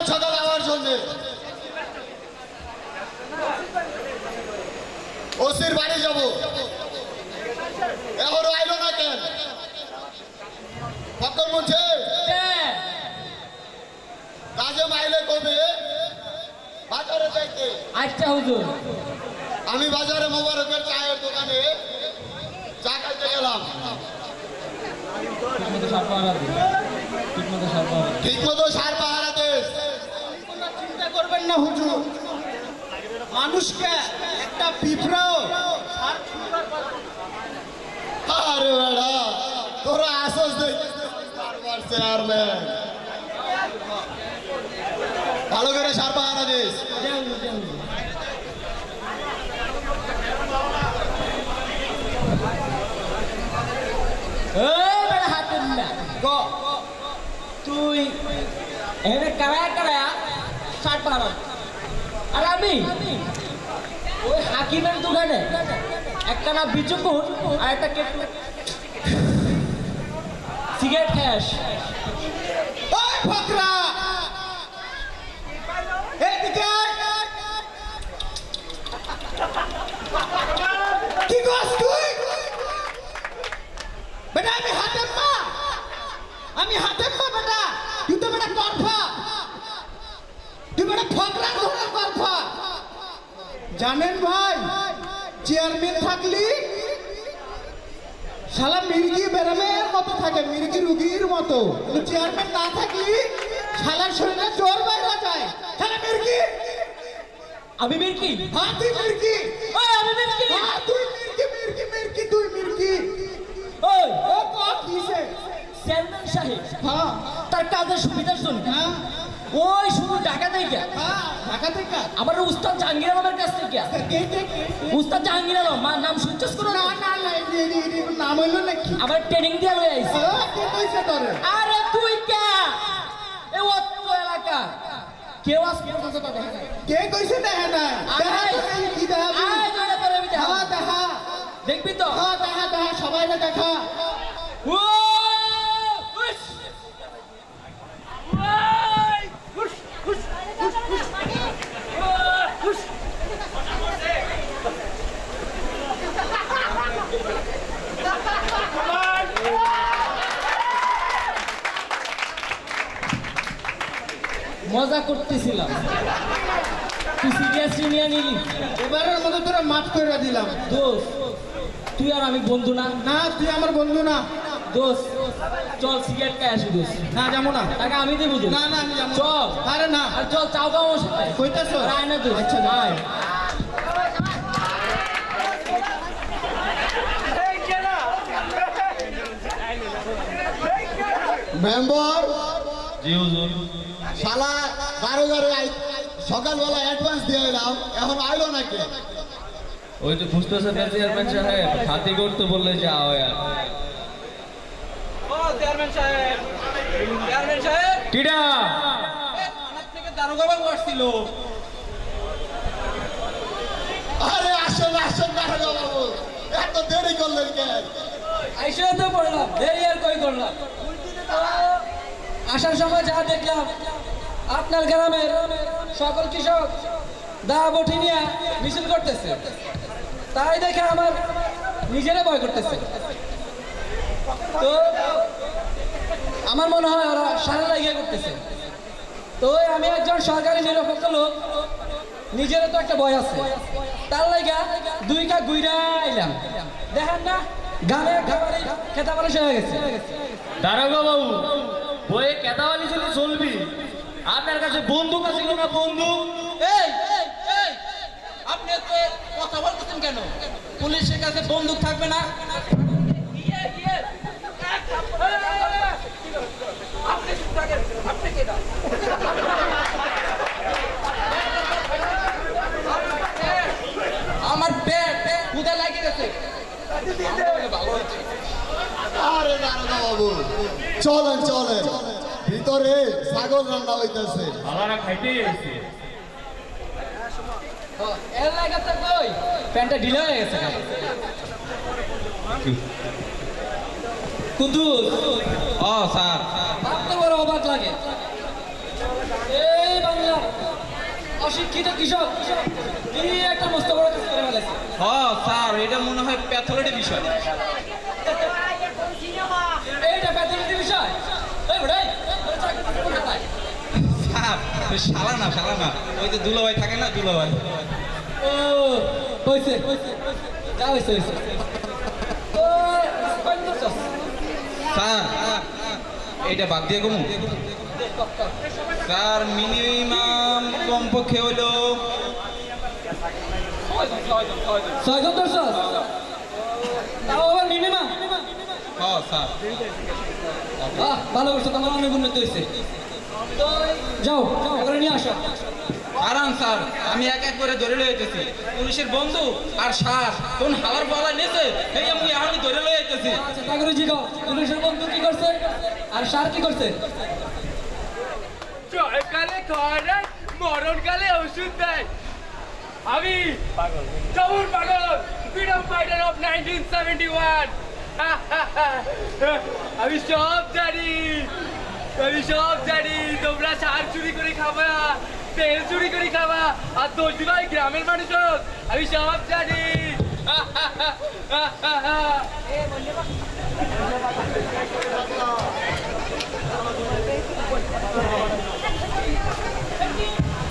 সকাল আমার জন্য ওসির বাড়ি যাব, এখনো আইলো না কেন? ফকর বলছে কাজে মাইলে কবে বাজারে যাইতে। আচ্ছা হুজুর, আমি বাজারে মোবারকের চায়ের দোকানে চা খাইতে গেলাম। ঠিক মতো সার পাহারা দেশ। চিন্তা করবেন না হুজুর, মানুষকে একটা পিঁপড়াও আরে বেড়া তোরা আসস চেয়ারম্যান, ভালো করে সার পাহারা দিস। তুই এখানে কারায়া কারায়া শার্ট পাহারা, আর আমি ওই হাকিমের দোকানে একটা না বিচুকুর আর একটা কেটু সিগারেট খেয়ে আসি। ওই ফকরা এদিকে আয়। কি করছ তুই? বেটা আমি হাতেম মা, আমি হাতেম মা বেটা, তুই তো বেটা করফা, তুই বেটা ফকরা ধরে করফা। জানেন ভাই, চেয়ারম্যান থাকলি শালা মির্গি বেরামের মতো থাকে, মির্গি রুগীর মতো। চেয়ারম্যান না থাকলি শালার শরীরে জোর বাইরে যায়। শালা মির্গি, আমি মির্কি? হ্যাঁ তুই মির্গি, ওই আমি মির্কি? হ্যাঁ তুই মির্গি, মির্গি মির্গি, তুই মির্গি। ওই ও কত দিছে? চেয়ারম্যান সাহেব হ্যাঁ তার কাজের সুবিধার জন্য হ্যাঁ ওই শুধু ঢাকা থেকে হ্যাঁ, ঢাকা থেকে আমার উস্তাদ জাহাঙ্গীর আলমের কাছ থেকে উস্তাদ জাহাঙ্গীর আলম মার নাম শুনছিস কোনো? না না না, এর নাম হইলো নাকি? আমার ট্রেনিং দিয়ে লই আইছি। কে কইছে তোরে? আরে তুই কে? এ অত এলাকা কেউ আজ পর্যন্ত তো দেখা নাই। কে কইছে দেখে না? দেখা তো নাই, কি দেখা? আয় জোরে পরে আমি দেখা। হ্যাঁ দেখা, দেখবি তো? হ্যাঁ দেখা দেখা, সবাই দেখা। ও উস ওই উস উস উস উস উস মজা করতেছিলাম, তুই সিরিয়াসলি নিয়ে নিলি। এবারের মতো তোরা মাফ করে দিলাম। দোষ তুই আর আমি বন্ধু না? না তুই আমার বন্ধু না। দোষ চল সিগারেট খাই আসি। দোষ না যাবো না। টাকা আমি দেবো। না না আমি যাবো না। চল। আরে না, আর চল চাও খাও আমার সাথে। কইতাছ? আয় না তুই। আচ্ছা আয়। মেম্বার জি হুজুর। শালা গাড়ো সকালবেলা অ্যাডভান্স দিয়ে এলাম, এখন আইলো নাকি? ওই যে খুঁজতেছে না চেয়ারম্যান সাহেব, খাতি করতে বললে যা হয় আর। চেয়ারম্যান সাহেব, চেয়ারম্যান সাহেব, কিডা? থানা থেকে দারোগা বাবু আসছিল। আরে আসেন আসেন দারোগা বাবু, এত দেরি করলেন কেন? আইসে তো পড়লাম, দেরি আর কই করলাম। আসার সময় যা দেখলাম আপনার গ্রামের সকল কৃষক দা বটি নিয়ে মিছিল করতেছে, তাই দেখে আমার নিজেরা ভয় করতেছে। তো আমার মনে হয় ওরা সারা লাগিয়ে করতেছে। তো আমি একজন সরকারি নিরপেক্ষ লোক, নিজেরও তো একটা ভয় আছে, তার লাগা দুই কা গুইরা আইলাম। দেখেন না গানে খাবারে খেতাবারে হয়ে গেছে। দারোগা বাবু, বইয়ে কেদাওয়ালি চলে চলবি? আপনার কাছে বন্দুক আছে কিনা? বন্দুক? এই এই এই, আপনি এত কথা বলতেছেন কেন? পুলিশের কাছে বন্দুক থাকবে না? আপনি চুপ থাকেন, আপনি কে? আমার পেট ক্ষুধা লাগিয়ে গেছে। আরে দারোগা বাবু চলেন চলেন, ভিতরে ছাগল রান্না হইতেছে। আলারা খাইতে এসেছে। এর লাগা তো কই প্যান্টটা ঢিলা হয়ে গেছে। কুদ্দুস ও স্যার, ভাবতে বড় অবাক লাগে। এই শিক্ষিত কৃষক কি একটা মস্ত বড় কাজ করে ফেলেছে। স্যার এটা মনে হয় প্যাথোলজি বিষয়। এইটা প্যাথোলজি বিষয়। এই বড়াই চাকরি কোথায়? স্যার শালা না ওই যে দুলাভাই থাকে না, দুলাভাই। ও হইছে যা হইছে তো কত দছস? স্যার এইটা বাদ দিয়ে কমু স্যার, মিনিমাম কমপক্ষে হলো 6 দছস। তাও আবার মিনিমাম। স্যার। ভালো করছো, তোমার অনেক উন্নতি হয়েছে। তো যাও ওখানে নিয়ে আসো। আরাম স্যার, আমি এক এক করে ধরে লইতেছি। পুলিশের বন্ধু আর শ্বাস কোন হালার বলা নেছে এই আমি এখনই ধরে লইতেছি। আচ্ছা তা করে জিগাও, পুলিশের বন্ধু কি করছে আর সার কি করছে? জয়কালে খাওয়ারে মরণকালে ওষুধ দেয়। আমি চমন পাগল, ফ্রিডম ফাইটার অফ 1971। আমি সব জানি তোমরা সার চুরি করে খাবা, তেল চুরি করে খাবা, আর দোষ দিবা এই গ্রামের মানুষ। আমি সব জানি।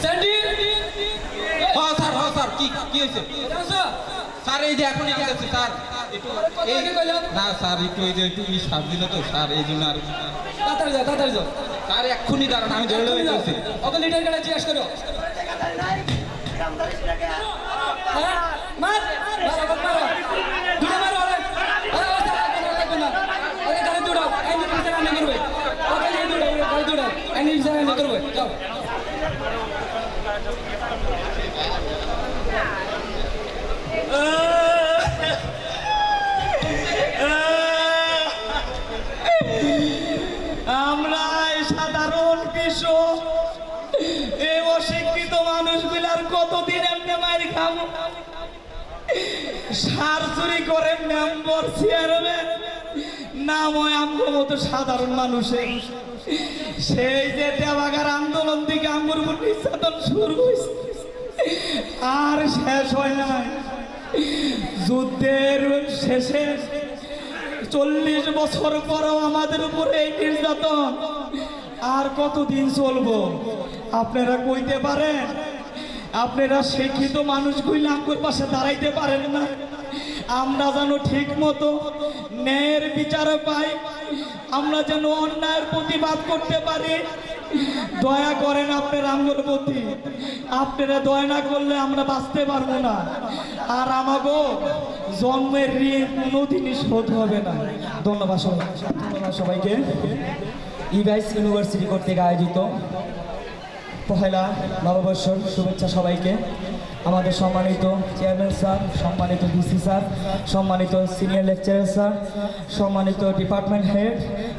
স্যান্ডি স্যার কি হয়েছে স্যার? এই যে এখনই আসছে স্যার। না স্যার একটু এই যে একটু সার দিল তো স্যার, এই জন্য আর তাড়াতাড়ি যাও। স্যার এক্ষুনি দাঁড়ান, আমি ধরে লইতেছি। ওকে লিটার গাড়ি জিজ্ঞেস করো। হ্যাঁ মার মারো দুটো মারো। লাগবে না, ওকে গাড়ি দৌড়াও, এন্ডিং স্যার রান্না করবে। ওকে গাড়ি দৌড়াও, এন্ডিং স্যার রান্না করবে। যাও আমরা এই সাধারণ কৃষক, এই অশিক্ষিত মানুষগুলার কতদিন এমনি মার খাবো? সার চুরি করে মেম্বার চেয়ারম্যান নাম হয় আমগো মতো সাধারণ মানুষের। সেই যে দেবাগার আন্দোলন থেকে আঙ্গুর উপর নির্যাতন শুরু হয়েছে আর শেষ হয় নাই। যুদ্ধের শেষে 40 বছর পরেও আমাদের উপরে এই নির্যাতন আর কতদিন চলবো আপনারা কইতে পারেন? আপনারা শিক্ষিত মানুষগুলো আমার পাশে দাঁড়াইতে পারেন না? আমরা যেন ঠিক মতো ন্যায়ের বিচার পাই, আমরা যেন অন্যায়ের প্রতিবাদ করতে পারি। দয়া করেন আপনারা আমার প্রতি। আপনারা দয়া না করলে আমরা বাঁচতে পারবো না, আর আমাগো জন্মের ঋণ কোনোদিনই শোধ হবে না। ধন্যবাদ সবাইকে। ইভাইস ইউনিভার্সিটি কর্তৃক আয়োজিত পহেলা নববর্ষর শুভেচ্ছা সবাইকে। আমাদের সম্মানিত চেয়ারম্যান স্যার, সম্মানিত ডিসি স্যার, সম্মানিত সিনিয়র লেকচারার স্যার, সম্মানিত ডিপার্টমেন্ট হেড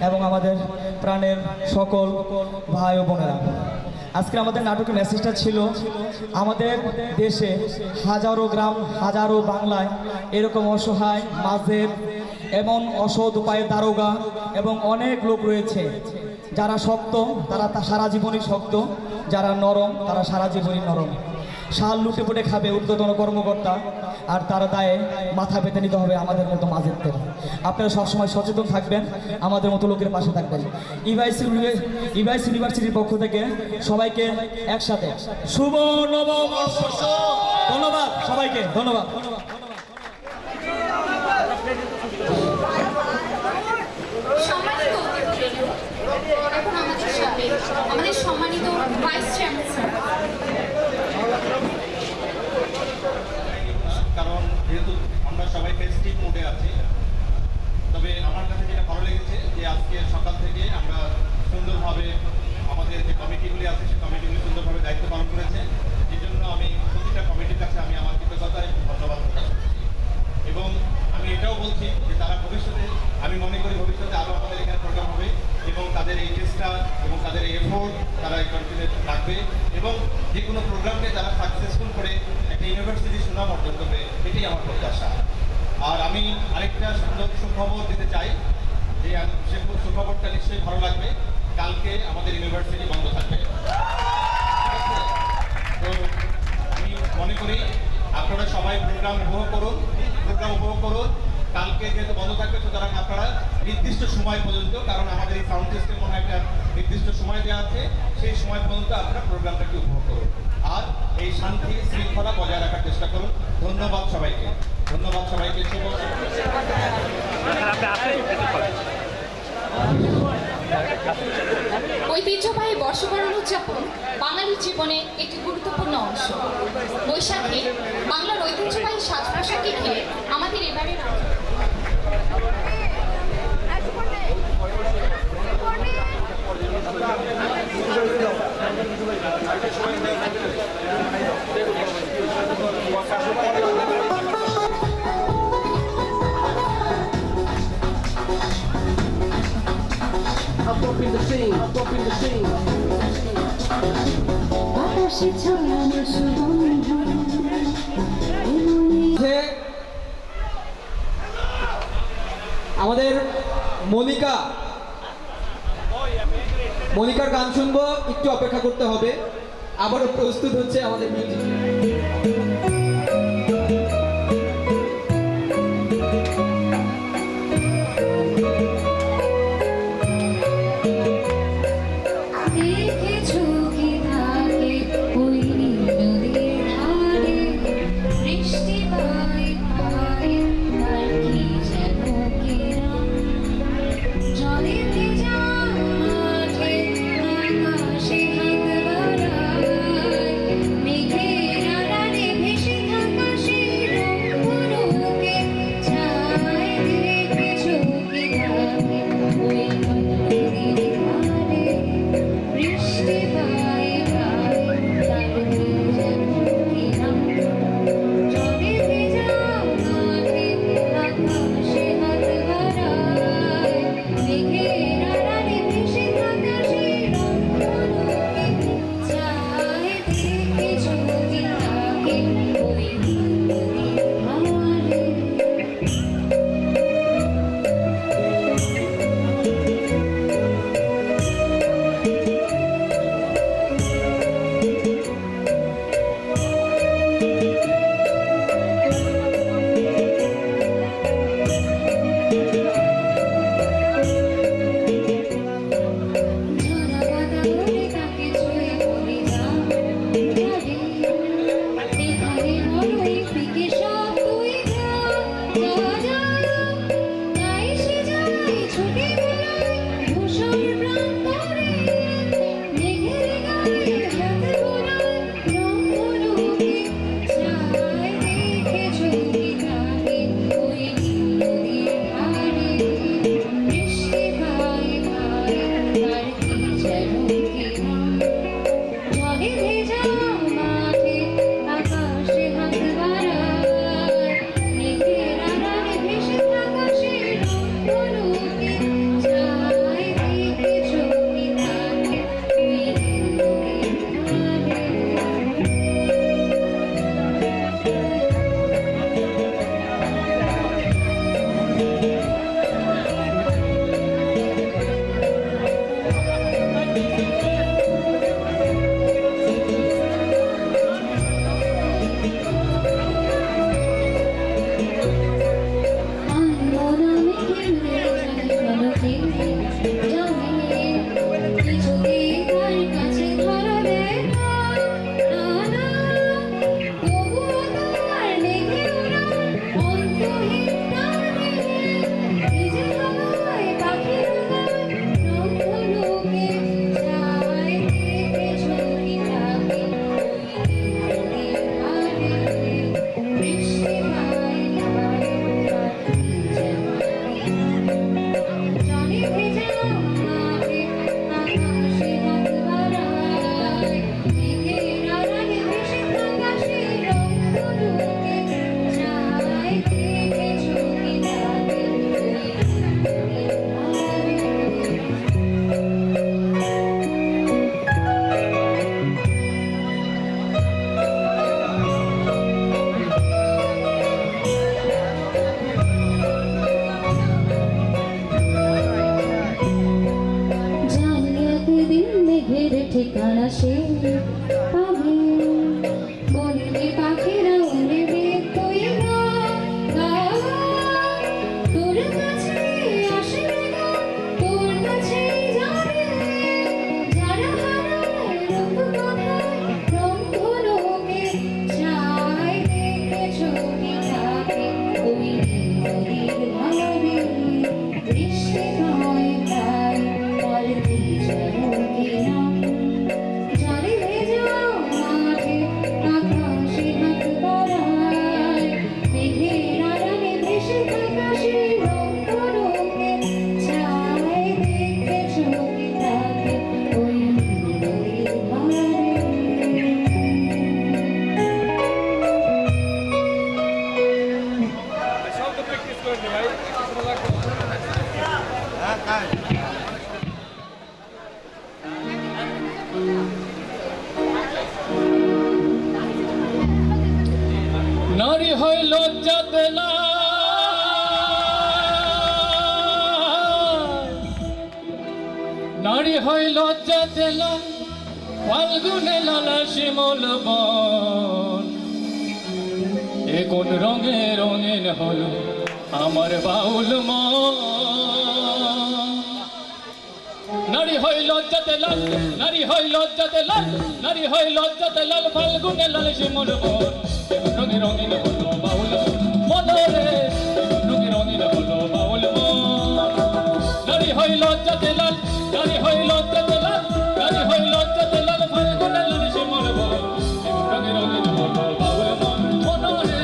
এবং আমাদের প্রাণের সকল ভাই ও বোনেরা, আজকে আমাদের নাটকের মেসেজটা ছিল আমাদের দেশে হাজারো গ্রাম, হাজারো বাংলায় এরকম অসহায়, মাঝের, এমন অসৎ উপায়ে দারোগা এবং অনেক লোক রয়েছে যারা শক্ত, তারা সারা জীবনই শক্ত, যারা নরম তারা সারা জীবনই নরম। শাল লুটে পুটে খাবে ঊর্ধ্বতন কর্মকর্তা, আর তার দায়ে মাথা পেতে নিতে হবে আমাদের মতো মাজেরদের। আপনারা সবসময় সচেতন থাকবেন, আমাদের মতো লোকের পাশে থাকবেন। ইভাইস ইউনিভার্সিটির পক্ষ থেকে সবাইকে একসাথে শুভ নববর্ষ। ধন্যবাদ সবাইকে, ধন্যবাদ। সম্মানিত অতিথিবৃন্দ, এখন আমাদের সাথে আমাদের সম্মানিত ভাইস চেয়ারম্যান স্যার। কারণ যেহেতু আমরা সবাই ফেস্টিভ মোডে আছি, তবে আমার কাছে যেটা ভালো লেগেছে যে আজকে সকাল থেকে আমরা সুন্দরভাবে আমাদের যে কমিটিগুলি আছে সেই কমিটিগুলি সুন্দরভাবে দায়িত্ব পালন করেছে। এই জন্য আমি প্রতিটা কমিটির কাছে আমি আমার কৃতজ্ঞতা এবং ধন্যবাদ প্রকাশ করছি। এবং আমি এটাও বলছি যে তারা ভবিষ্যতে, আমি মনে করি ভবিষ্যতে আরও আমাদের এখানে প্রোগ্রাম হবে এবং তাদের এই চেষ্টা এবং তাদের এই এফোর্ট তারা এই কন্টিনিউ রাখবে এবং যে কোনো প্রোগ্রামকে তারা সাকসেসফুল করে একটা ইউনিভার্সিটি সুনাম অর্জন করবে, এটাই আমার প্রত্যাশা। আর আমি আরেকটা সুন্দর সুখবর দিতে চাই যে সে সুখবরটা নিশ্চয়ই ভালো লাগবে। কালকে আমাদের ইউনিভার্সিটি বন্ধ থাকবে, তো প্রোগ্রাম উপভোগ করুন। কালকে যেহেতু বন্ধ থাকবে, সুতরাং আপনারা নির্দিষ্ট সময় পর্যন্ত, কারণ আমাদের এই সাউন্ড সিস্টেম মনে হয় একটা নির্দিষ্ট সময় দেওয়া আছে, সেই সময় পর্যন্ত আপনারা প্রোগ্রামটাকে উপভোগ করুন আর এই শান্তি শৃঙ্খলা বজায় রাখার চেষ্টা করুন। ধন্যবাদ সবাইকে, ধন্যবাদ সবাইকে। শুভ ঐতিহ্যবাহী বর্ষবরণ উদযাপন বাঙালির জীবনে একটি গুরুত্বপূর্ণ অংশ। বৈশাখে বাংলার ঐতিহ্যবাহী সাজ পোশাকে ঘিরে আমাদের এবারের আমাদের মনিকার গান শুনবো, একটু অপেক্ষা করতে হবে। আবারও প্রস্তুত হচ্ছে আমাদের মিউজিক। মেঘের আড়ালে ভেসে নারী হয় লজ্জা দেলা নারী হয় লজ্জা দেলা ফাল্গুনে লালা শিমল বন এ কোন রঙে রঙিন হলো আমার বাউল মন নারী হয় লজ্জাতে লাল নারী হয় লজ্জাতে লাল নারী হয় লজ্জাতে লাল ফাল্গুনে লাল শিমল বন রঙে রঙিন হলো বাউল মনরে রঙে রঙিন হলো বাউল মন নারী হয় লজ্জাতে লাল নারী হয় লজ্জাতে লাল নারী হয় লজ্জাতে লাল ফাল্গুনে লাল শিমল বন রঙে রঙিন হলো বাউল মন মনরে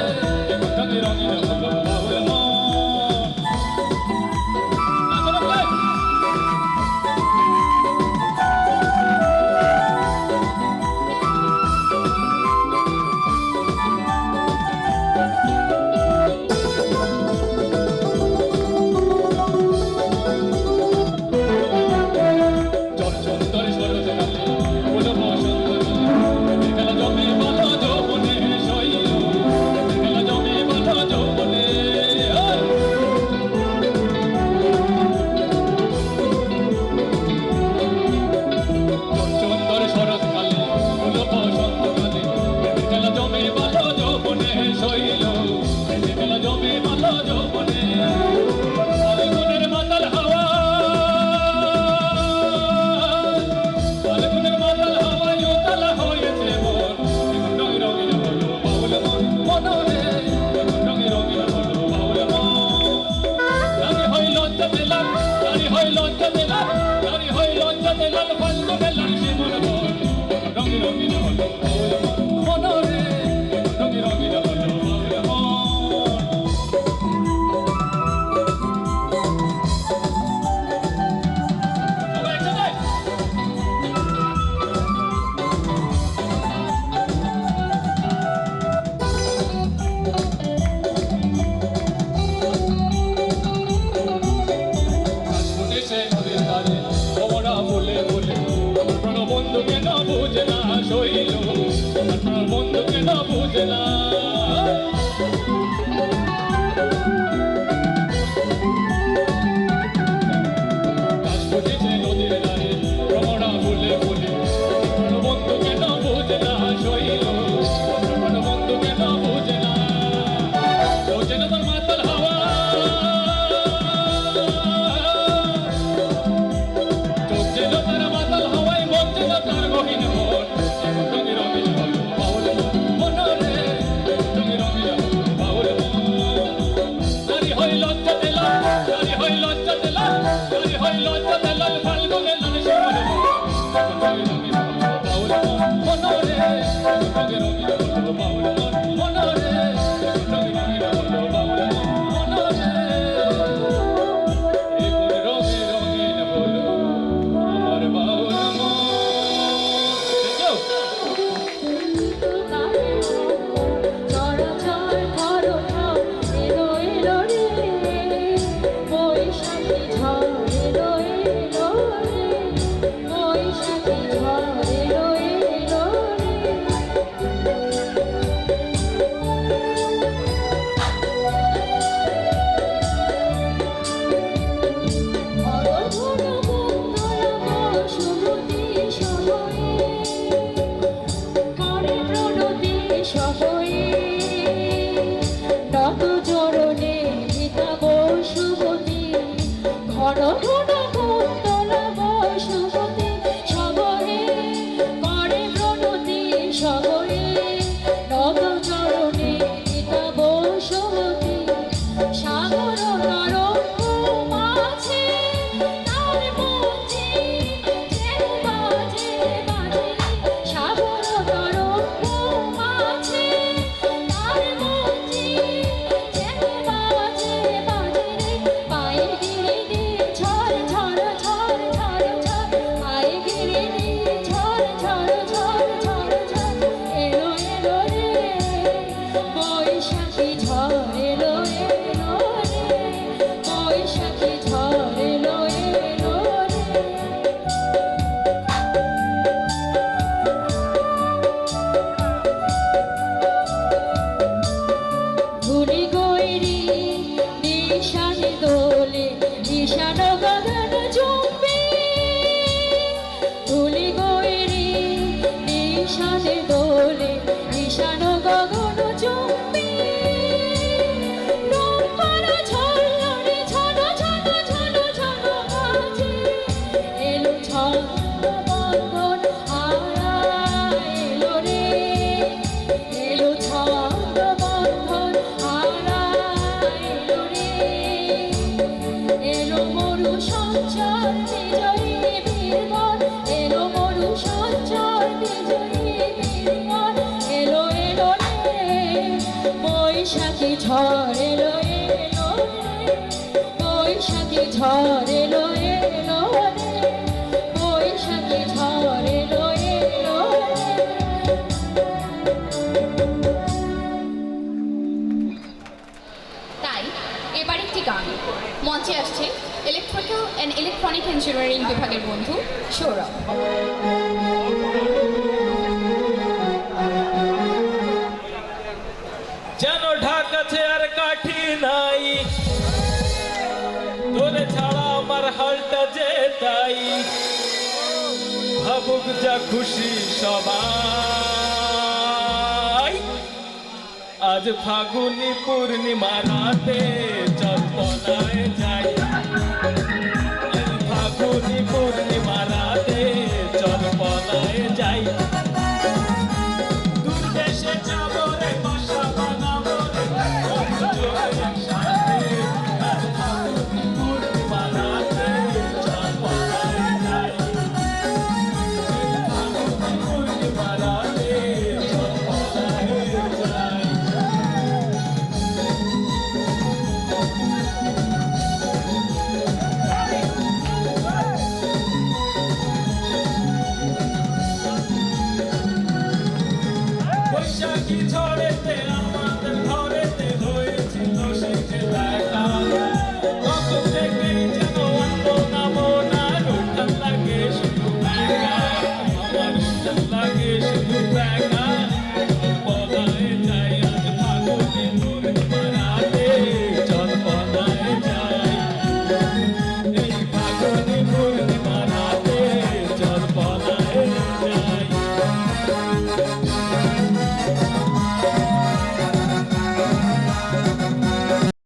রঙে রঙিন হলো বাউল মন বন্ধুকে না বুঝে না কাজ বুঝেছে নদীর ধারে ভ্রমণা ফুলে ফুলে বন্ধুকে না বুঝে না শৈল বন্ধুকে না বুঝে না বোঝে না তোর মাতাল হাওয়া চোখ যেন তার মাতাল হাওয়ায় বলছে না তার গহীন মন রঙে রঙিন হলো বাউল মনরে রঙে রঙিন হলো বাউল নারী হয় লজ্জা দিলা নারী হয় লজ্জা দিলা নারী হয় লজ্জা দিলা ফাল্গুনে লাল শিমল রঙে রঙিন হলো বাউল মনরে বিষাদে দোলে ঈশান গগন চুম্বি রূপর ঝলরে ঝল ঝল ঝল ঝল বাজে এলো ছন্দ বন্ধন আরা এলো রে এলো ছন্দ বন্ধন আরা এলো রে এলো মরু সঞ্চার বিজয়ী বীরগণ এলো মরু সঞ্চার বিজয়ী বীরগণ এলো এলো রে বৈশাখী ঝড় এলো এলো রে বৈশাখী ঝড় এলো এলো রে বৈশাখী ঝড় এলো এলো রে। তাই এবার একটি গান মঞ্চে আসছে ইলেকট্রিক্যাল অ্যান্ড ইলেকট্রনিক ইঞ্জিনিয়ারিং বিভাগের বন্ধু সৌরভ। যেন ঢাকাছে আর কাঠি নাই তোরে ছাড়া আমার হালটা যে তাই ভাবুক যা খুশি সবাই আজ ফাগুনি পূর্ণিমা রাতে চন্দনায় যাই আজ ফাগুনি পূর্ণিমা